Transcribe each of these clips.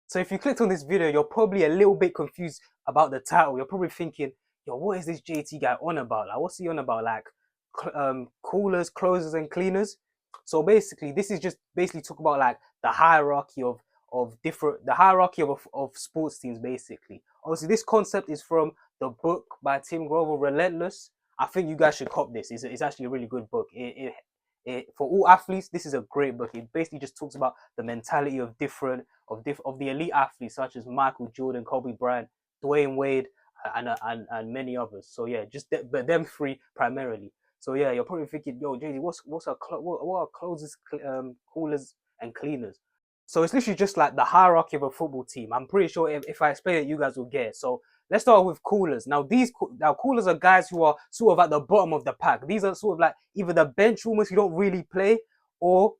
So if you clicked on this video, you're probably a little bit confused about the title. You're probably thinking, yo, what is this JT guy on about? Like, what's he on about? Like, coolers, closers, and cleaners. So basically, this is just basically talk about like the hierarchy the hierarchy of sports teams. Basically, obviously, this concept is from the book by Tim Grover, Relentless. I think you guys should cop this. It's actually a really good book. For all athletes, this is a great book. It basically just talks about the mentality of of the elite athletes such as Michael Jordan, Kobe Bryant, Dwayne Wade, and many others. So yeah, but them three primarily. So yeah, you're probably thinking, yo, JD, what are closers, coolers, and cleaners? So it's literally just like the hierarchy of a football team. I'm pretty sure if I explain it, you guys will get it. So let's start with coolers. Now coolers are guys who are sort of at the bottom of the pack. These are sort of like either the bench almost who don't really play, or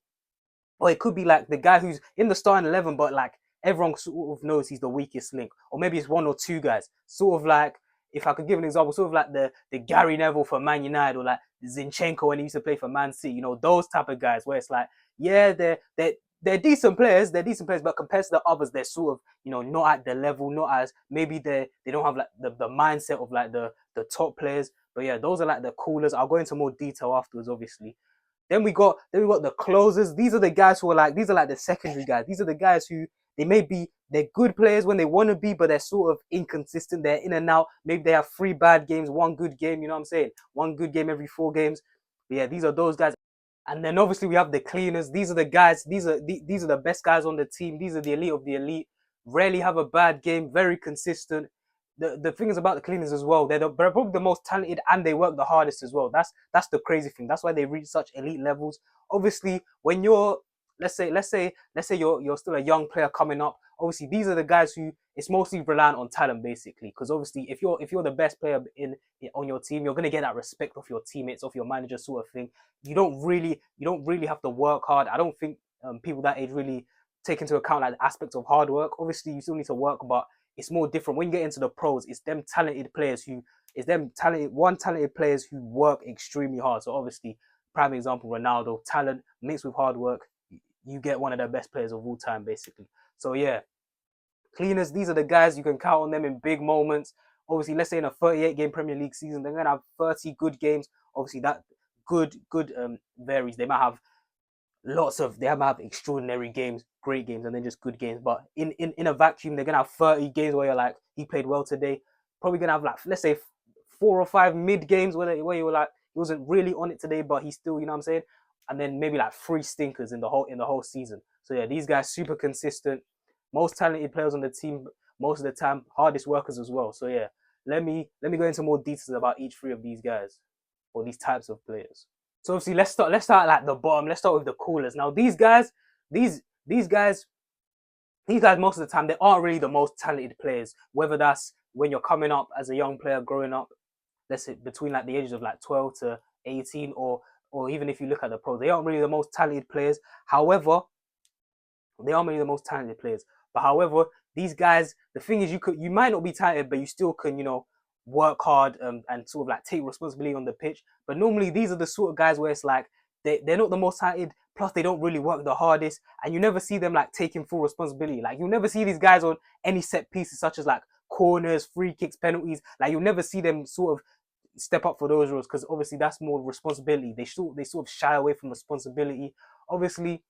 or it could be like the guy who's in the starting 11, but like everyone sort of knows he's the weakest link, or maybe it's one or two guys. Sort of like, if I could give an example, sort of like the Gary Neville for Man United, or like Zinchenko when he used to play for Man City. You know, those type of guys where it's like, yeah, they're decent players, but compared to the others, they're sort of, you know, not at the level, not as maybe they don't have like the mindset of like the top players. But yeah, those are like the coolers. I'll go into more detail afterwards, obviously. Then we got the closers. These are the guys who are like, these are like the secondary guys. These are the guys who they're good players when they want to be, but they're sort of inconsistent. They're in and out. Maybe they have 3 bad games, 1 good game. You know what I'm saying? 1 good game every 4 games. But yeah, these are those guys. And then obviously we have the cleaners. These are the guys. These are the best guys on the team. These are the elite of the elite. Rarely have a bad game. Very consistent. The thing is about the cleaners as well. They're probably the most talented and they work the hardest as well. That's the crazy thing. That's why they reach such elite levels. Obviously, when you're let's say you're still a young player coming up. Obviously, these are the guys who it's mostly reliant on talent basically. Because obviously, if you're the best player on your team, you're gonna get that respect of your teammates, of your manager, sort of thing. You don't really have to work hard. I don't think people that age really take into account like the aspects of hard work. Obviously, you still need to work, but it's more different when you get into the pros. It's them talented players who work extremely hard. So obviously, prime example, Ronaldo, talent mixed with hard work, you get one of the best players of all time, basically. So yeah, cleaners, these are the guys you can count on them in big moments. Obviously, let's say in a 38 game Premier League season, they're gonna have 30 good games. Obviously, that good varies. They might have extraordinary games, great games, and then just good games. But in a vacuum, they're gonna have 30 games where you're like, he played well today. Probably gonna have like, let's say, 4 or 5 mid games where you were like, he wasn't really on it today, but he's still, you know what I'm saying. And then maybe like 3 stinkers in the whole season. So yeah, these guys super consistent, most talented players on the team most of the time, hardest workers as well. So yeah, let me go into more details about each three of these guys or these types of players. So obviously, let's start at the bottom. Let's start with the coolers. Now these these guys, these guys most of the time they aren't really the most talented players. Whether that's when you're coming up as a young player, growing up, let's say between like the ages of like 12 to 18, or even if you look at the pros, they aren't really the most talented players. However, they are really the most talented players. But however, these guys, the thing is, you might not be talented, but you still can, work hard, and sort of like take responsibility on the pitch. But normally, these are the sort of guys where it's like they're not the most talented. Plus, they don't really work the hardest, and you never see them like taking full responsibility. Like you never see these guys on any set pieces, such as like corners, free kicks, penalties. Like you'll never see them sort of step up for those roles because obviously that's more responsibility. They sort of shy away from responsibility. Obviously,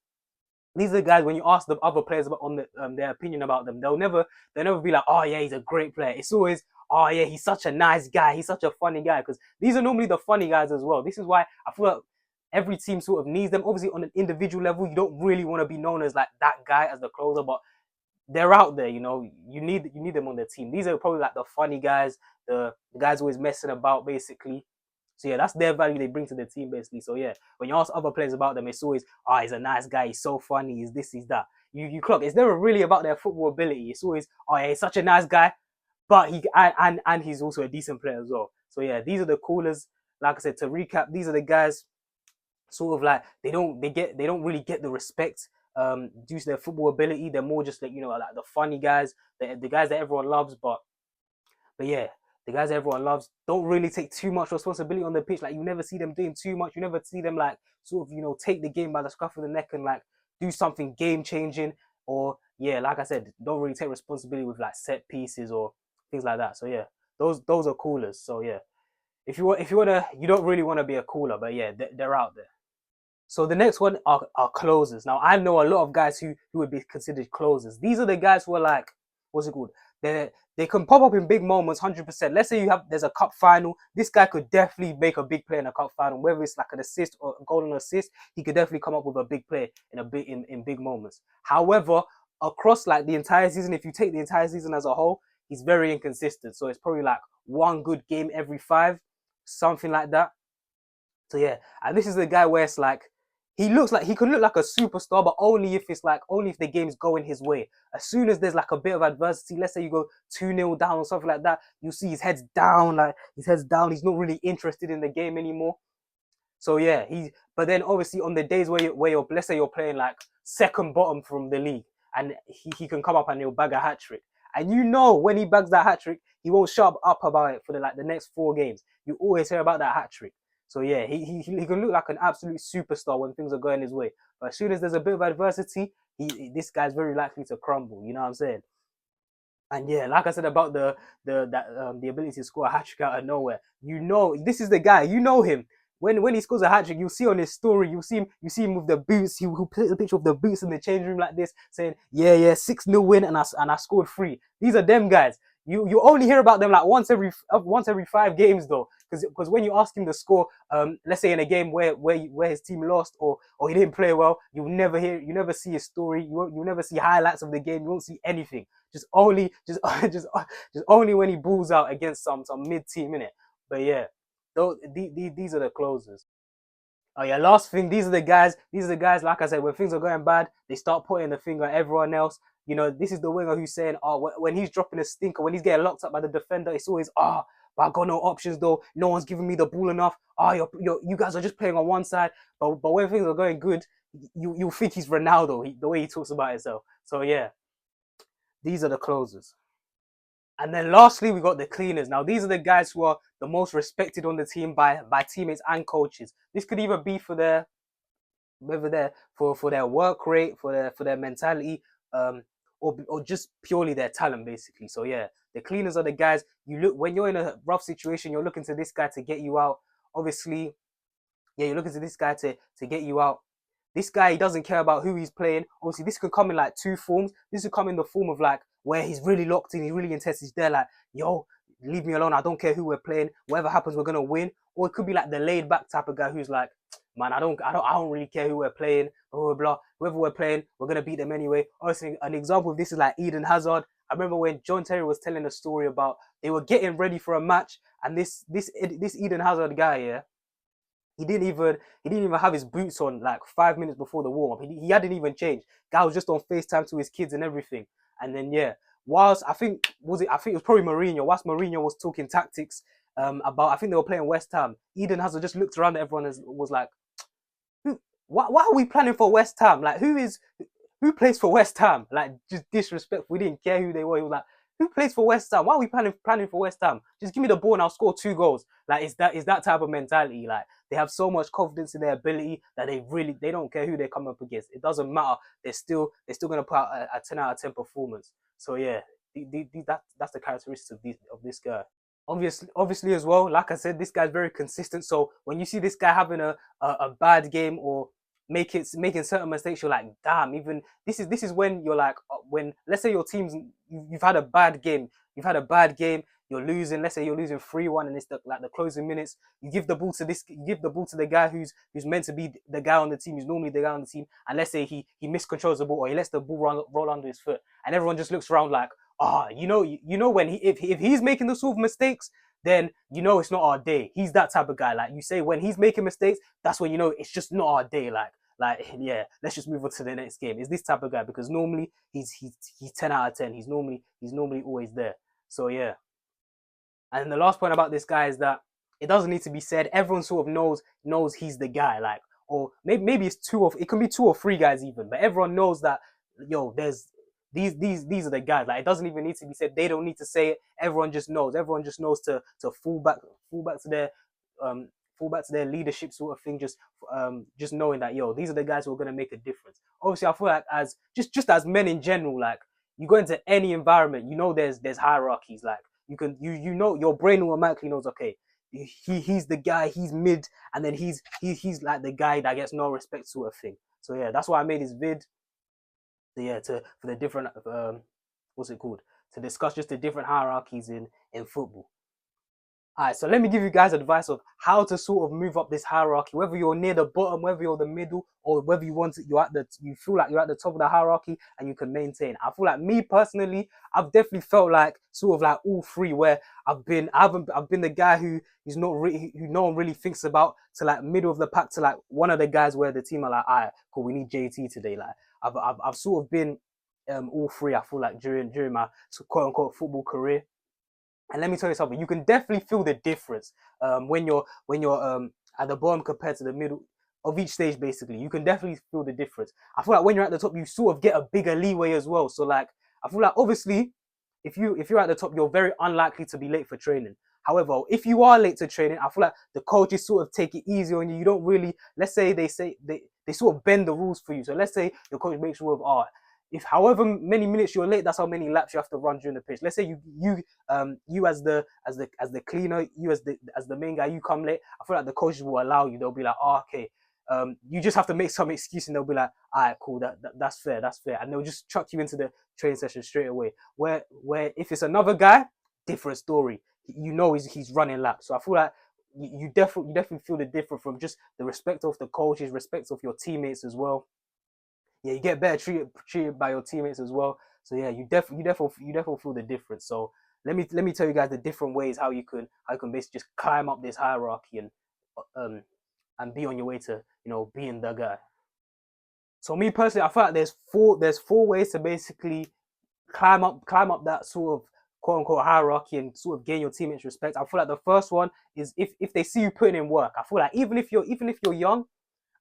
these are the guys when you ask the other players about on their opinion about them, they'll never be like, oh yeah, he's a great player. It's always, oh yeah, he's such a nice guy, he's such a funny guy, because these are normally the funny guys as well. This is why I feel like every team sort of needs them. Obviously, on an individual level, you don't really want to be known as like that guy as the closer, but they're out there. You need them on the team. These are probably like the funny guys, the guys always messing about, basically. So yeah, that's their value they bring to the team, basically. So yeah, when you ask other players about them, it's always, oh, he's a nice guy, he's so funny, he's this, he's that. You clock. It's never really about their football ability. It's always, oh yeah, he's such a nice guy, but he's also a decent player as well. So yeah, these are the coolers. Like I said, to recap, these are the guys sort of like they don't really get the respect due to their football ability. They're more just like, like the funny guys, the guys that everyone loves, but yeah, the guys everyone loves don't really take too much responsibility on the pitch. Like you never see them doing too much. You never see them like sort of take the game by the scruff of the neck and like do something game changing, or yeah, like I said, don't really take responsibility with like set pieces or things like that. So yeah, those are coolers. So yeah, if you wanna, you don't really want to be a cooler, but yeah, they're out there. So the next one are closers. Now I know a lot of guys who would be considered closers. These are the guys who are like, what's it called? They can pop up in big moments, 100%. Let's say there's a cup final. This guy could definitely make a big play in a cup final, whether it's like an assist or a golden assist. He could definitely come up with a big play in big moments. However, across like the entire season, if you take the entire season as a whole, he's very inconsistent. So it's probably like one good game every five, something like that. So yeah, and this is the guy where it's like he looks like he could look like a superstar, but only if the game's going his way. As soon as there's like a bit of adversity, let's say you go 2-0 down or something like that, you see his head's down, like his head's down. He's not really interested in the game anymore. So yeah, but then obviously on the days where you're let's say you're playing like second bottom from the league, and he can come up and he'll bag a hat trick. And you know when he bags that hat trick, he won't shut up about it for the next 4 games. You always hear about that hat trick. So yeah, he can look like an absolute superstar when things are going his way. But as soon as there's a bit of adversity, this guy's very likely to crumble. You know what I'm saying? And yeah, like I said about the ability to score a hat trick out of nowhere. You know, this is the guy. You know him. When he scores a hat trick, you see on his story, you see him with the boots. He will put a picture of the boots in the change room like this, saying, "Yeah, 6-0 win, and I scored 3." These are them guys. You only hear about them like once every 5 games though, because when you ask him the score, let's say in a game where his team lost or he didn't play well, you never see his story. You never see highlights of the game. You won't see anything. Just only just only when he balls out against some mid team in it. But yeah, these are the closers. Oh yeah, last thing, these are the guys. These are the guys. Like I said, when things are going bad, they start pointing the finger at everyone else. You know, this is the winger who's saying, "Oh, when he's dropping a stinker, when he's getting locked up by the defender, it's always, but I got no options though. No one's giving me the ball enough. You guys are just playing on one side. But when things are going good, you think he's Ronaldo, the way he talks about himself. So yeah, these are the closers. And then lastly, we got the cleaners. Now, these are the guys who are the most respected on the team by teammates and coaches. This could either be for their whether they're for their work rate, for their mentality, or just purely their talent, basically. So yeah, the cleaners are the guys you look when you're in a rough situation. You're looking to this guy to get you out. Obviously, yeah, you're looking to this guy to get you out. This guy, he doesn't care about who he's playing. Obviously, this could come in like two forms. This could come in the form of like where he's really locked in, he's really intense. He's there like, yo, leave me alone. I don't care who we're playing. Whatever happens, we're gonna win. Or it could be like the laid back type of guy who's like, man, I don't really care who we're playing. Blah blah blah. Whoever we're playing, we're gonna beat them anyway. Obviously, an example of this is like Eden Hazard. I remember when John Terry was telling a story about they were getting ready for a match, and this Eden Hazard guy, yeah, he didn't even have his boots on like 5 minutes before the warm up. He hadn't even changed. Guy was just on FaceTime to his kids and everything. And then yeah, whilst I think it was probably Mourinho. Whilst Mourinho was talking tactics about, I think they were playing West Ham. Eden Hazard just looked around at everyone and was like, why are we planning for West Ham? Like who plays for West Ham? Like just disrespectful. We didn't care who they were. He was like, who plays for West Ham? Why are we planning for West Ham? Just give me the ball and I'll score 2 goals. Like is that type of mentality. Like they have so much confidence in their ability that they don't care who they come up against. It doesn't matter. They're still gonna put out a 10 out of 10 performance. So yeah, that's the characteristics of this guy. Obviously as well, like I said, this guy's very consistent. So when you see this guy having a bad game or making certain mistakes, you're like, damn. Even this is when you're like, when let's say your team's you've had a bad game, you're losing. Let's say you're losing 3-1, and it's the closing minutes. You give the ball to the guy who's meant to be the guy on the team, who's normally the guy on the team, and let's say he miscontrols the ball or he lets the ball roll under his foot, and everyone just looks around like, you know when if he's making those sort of mistakes, then you know it's not our day. He's that type of guy. Like you say, when he's making mistakes, that's when you know it's just not our day. Like yeah, let's just move on to the next game. Is this type of guy because normally he's 10 out of 10. He's normally always there. So yeah. And the last point about this guy is that it doesn't need to be said. Everyone sort of knows he's the guy. Like, or maybe it can be 2 or 3 guys even, but everyone knows that there's these are the guys. Like it doesn't even need to be said. They don't need to say it. Everyone just knows. Everyone just knows to fall back to their fall back to their leadership sort of thing, just knowing that these are the guys who are gonna make a difference. Obviously, I feel like as just as men in general, like you go into any environment, there's hierarchies. Like you know your brain automatically knows, okay, he's the guy, he's mid, and then he's like the guy that gets no respect sort of thing. So yeah, that's why I made this vid. So yeah, for the different what's it called? To discuss just the different hierarchies in football. Alright, so let me give you guys advice of how to sort of move up this hierarchy, whether you're near the bottom, whether you're the middle, or whether you feel like you're at the top of the hierarchy and you can maintain. I feel like me personally, I've definitely felt like sort of like all three, where I've been the guy who no one really thinks about, to like middle of the pack, to like one of the guys where the team are like, alright, cool, we need JT today. Like I've sort of been all three. I feel like during my quote unquote football career. And let me tell you something, you can definitely feel the difference when you're at the bottom compared to the middle of each stage. Basically, you can definitely feel the difference. I feel like when you're at the top, you sort of get a bigger leeway as well. So like, I feel like obviously, if you're at the top, you're very unlikely to be late for training. However, if you are late to training, I feel like the coaches sort of take it easy on you. You don't really, let's say they sort of bend the rules for you. So let's say your coach makes sure of, if however many minutes you're late, that's how many laps you have to run during the pitch. Let's say you as the cleaner, you as the main guy, you come late. I feel like the coaches will allow you. They'll be like, okay, you just have to make some excuse, and they'll be like, all right, cool, that's fair, and they'll just chuck you into the training session straight away. Where if it's another guy, different story. He's running laps. So I feel like you definitely feel the difference from just the respect of the coaches, respect of your teammates as well. Yeah, you get better treated by your teammates as well. So yeah, you definitely feel the difference. So let me tell you guys the different ways how you can basically just climb up this hierarchy and be on your way to being the guy. So me personally, I feel like there's four ways to basically climb up that sort of quote unquote hierarchy and sort of gain your teammates' respect. I feel like the first one is if they see you putting in work. I feel like even if you're young,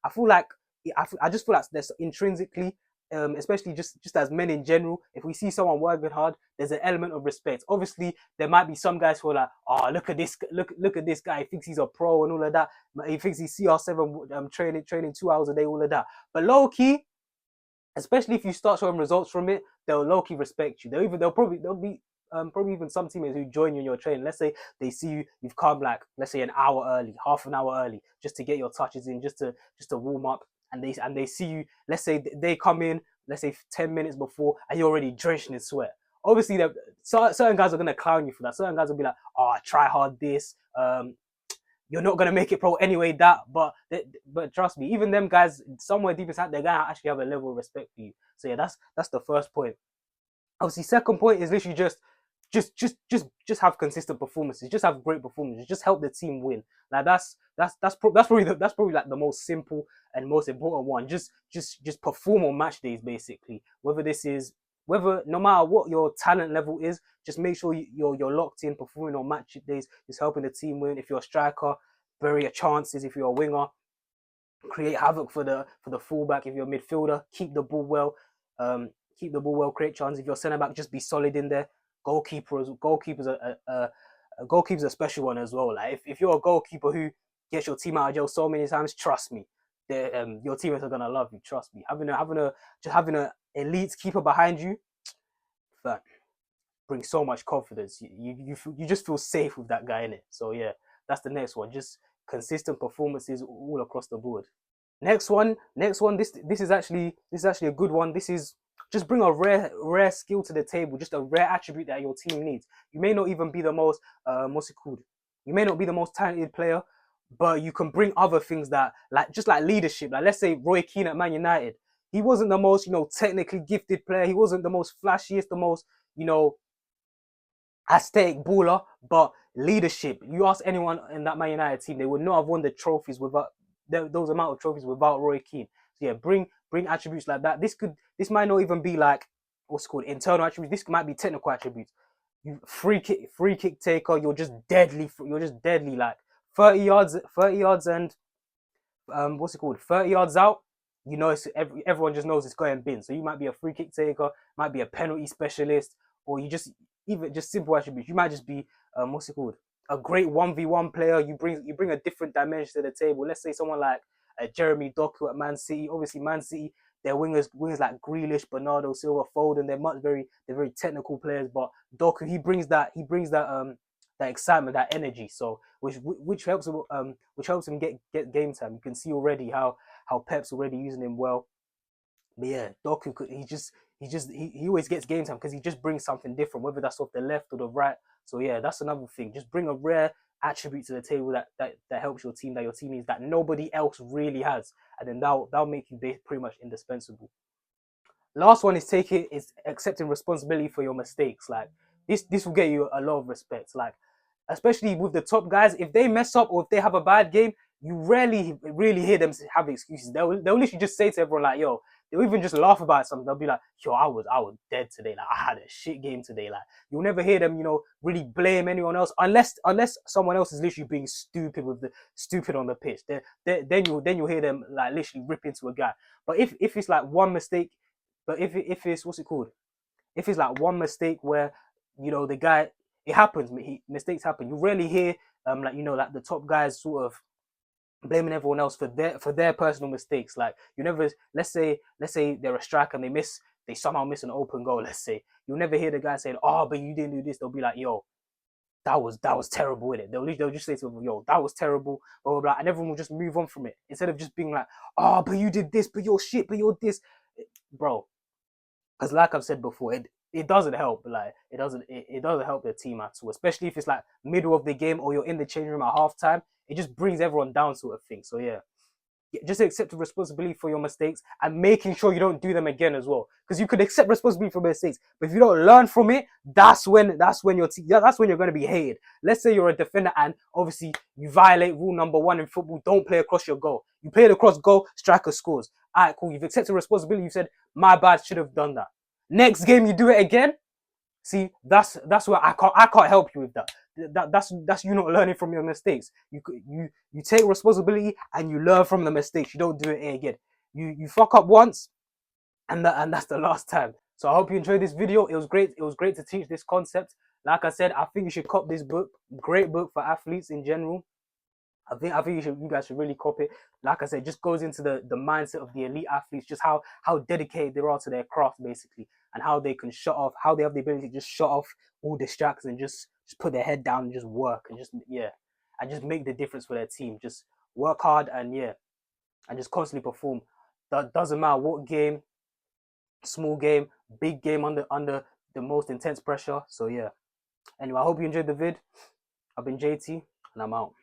I feel like I just feel like there's intrinsically, especially just as men in general, if we see someone working hard, there's an element of respect. Obviously, there might be some guys who are like, oh, look at this guy, he thinks he's a pro and all of that. He thinks he's CR7 training 2 hours a day, all of that. But low key, especially if you start showing results from it, they'll low key respect you. There'll be probably even some teammates who join you in your training. Let's say they see you've come like, let's say an hour early, half an hour early, just to get your touches in, just to warm up, and they see you. Let's say they come in, let's say 10 minutes before, and you're already drenched in sweat. Obviously, certain guys are gonna clown you for that. Certain guys will be like, "Oh, try hard this. You're not gonna make it pro anyway." But trust me, even them guys, somewhere deep inside, they're gonna actually have a level of respect for you. So yeah, that's the first point. Obviously, second point is literally just have consistent performances. Just have great performances. Just help the team win. Like that's probably like the most simple and most important one. Just perform on match days, basically. Whether no matter what your talent level is, just make sure you're locked in, performing on match days, just helping the team win. If you're a striker, bury your chances. If you're a winger, create havoc for the fullback. If you're a midfielder, keep the ball well. Create chances. If you're centre back, just be solid in there. Goalkeeper's a special one as well. Like if you're a goalkeeper who gets your team out of jail so many times, trust me, your teammates are gonna love you. Trust me. Having a elite keeper behind you, that brings so much confidence. You just feel safe with that guy in it. So yeah, that's the next one. Just consistent performances all across the board. Next one. This is actually a good one. This is just bring a rare skill to the table, just a rare attribute that your team needs. You may not even be the most what's it called? You may not be the most talented player, but you can bring other things that just like leadership. Like let's say Roy Keane at Man United. He wasn't the most technically gifted player. He wasn't the most flashiest, the most aesthetic baller, but leadership. You ask anyone in that Man United team, they would not have won the trophies without those amount of trophies without Roy Keane. So yeah, bring attributes like that. This might not even be like what's it called internal attributes. This might be technical attributes. You free kick taker. You're just deadly. Like 30 yards and what's it called? 30 yards out. Everyone just knows it's going bin. So you might be a free kick taker, might be a penalty specialist, or you just even just simple attributes. You might just be what's it called? a great 1v1 player. You bring a different dimension to the table. Let's say someone like Jeremy Doku at Man City. Obviously, Man City, their wingers like Grealish, Bernardo Silva, Foden. They're very technical players. But Doku, he brings that excitement, that energy. So which helps him get game time. You can see already how Pep's already using him well. But yeah, Doku he always gets game time because he just brings something different, whether that's off the left or the right. So yeah, that's another thing. Just bring a rare attribute to the table that helps your team, that your team needs, that nobody else really has, and then that'll make you pretty much indispensable. Last one is accepting responsibility for your mistakes. Like this will get you a lot of respect. Like especially with the top guys, if they mess up or if they have a bad game, you rarely really hear them have excuses. They'll literally just say to everyone like, "Yo," they'll even just laugh about something. They'll be like, "Yo, I was dead today. Like I had a shit game today." Like you'll never hear them, really blame anyone else unless someone else is literally being stupid on the pitch. Then you'll hear them like literally rip into a guy. But if it's like one mistake, but if it's what's it called? If it's like one mistake where the guy, it happens, mistakes happen. You rarely hear like the top guys sort of blaming everyone else for their personal mistakes. Like you never, let's say they're a striker and they somehow miss an open goal. Let's say you'll never hear the guy saying, "Oh, but you didn't do this." They'll be like, "Yo, that was terrible with it." They'll just say to them, "Yo, that was terrible," blah blah blah, and everyone will just move on from it instead of just being like, "Oh, but you did this, but you're shit, but you're this," bro. Because like I've said before, it doesn't help. Like it doesn't help the team at all, especially if it's like middle of the game or you're in the changing room at halftime. It just brings everyone down, sort of thing. So yeah, just accept the responsibility for your mistakes and making sure you don't do them again as well. Because you could accept responsibility for mistakes, but if you don't learn from it, that's when you're going to be hated. Let's say you're a defender and obviously you violate rule number 1 in football: don't play across your goal. You play it across goal, striker scores. All right, cool. You've accepted responsibility. You said, "My bad, should have done that." Next game you do it again. See, that's where I can't help you with that. That's you not learning from your mistakes. You take responsibility and you learn from the mistakes. You don't do it again. You fuck up once, and that's the last time. So I hope you enjoyed this video. It was great. It was great to teach this concept. Like I said, I think you should cop this book. Great book for athletes in general. I think you guys should really copy it. Like I said, it just goes into the mindset of the elite athletes, just how dedicated they are to their craft basically, and how they can shut off, how they have the ability to just shut off all distractions and just put their head down and just work and just make the difference for their team. Just work hard and just constantly perform. That doesn't matter what game, small game, big game, under the most intense pressure. So yeah. Anyway, I hope you enjoyed the vid. I've been JT and I'm out.